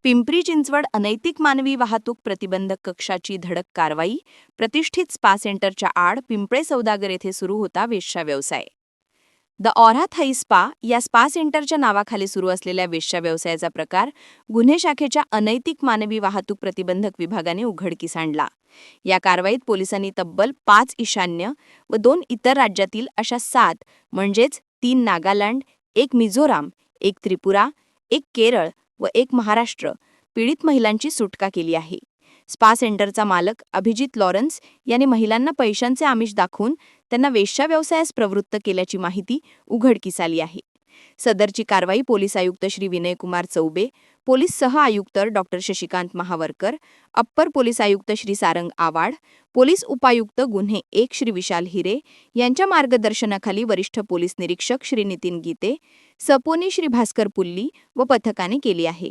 पिंपरी चिंचवड अनैतिक मानवी वाहतूक प्रतिबंधक कक्षाची धडक कारवाई. प्रतिष्ठित स्पा सेंटरच्या आड पिंपळे सौदागर येथे सुरू होता वेश्या व्यवसाय. द ऑरा थाई स्पा या स्पा सेंटरच्या नावाखाली सुरू असलेल्या वेश्या व्यवसायाचा प्रकार गुन्हे शाखेच्या अनैतिक मानवी वाहतूक प्रतिबंधक विभागाने उघडकीस आणला. या कारवाईत पोलिसांनी तब्बल 5 ईशान्य व 2 इतर राज्यातील अशा 7 म्हणजेच 3 नागालँड, 1 मिझोराम, 1 त्रिपुरा, 1 केरळ व 1 महाराष्ट्र पीडित महिलांची सुटका केली आहे. स्पा सेंटरचा मालक अभिजित लॉरेन्स यांनी महिलांना पैशांचे आमिष दाखवून त्यांना वेश्या व्यवसायास प्रवृत्त केल्याची माहिती उघडकीस आली आहे. सदरची कारवाई पोलीस आयुक्त श्री विनयकुमार चौबे, पोलीस सह आयुक्त doctor Shashikant Mahavarkar, upper police आयुक्त श्री सारंग आवाड, पोलीस उपायुक्त गुन्हे 1 श्री विशाल हिरे यांच्या मार्गदर्शनाखाली वरिष्ठ पोलीस निरीक्षक श्री नितीन गीते, सपोनी श्री भास्कर पुल्ली व पथकाने केली आहे.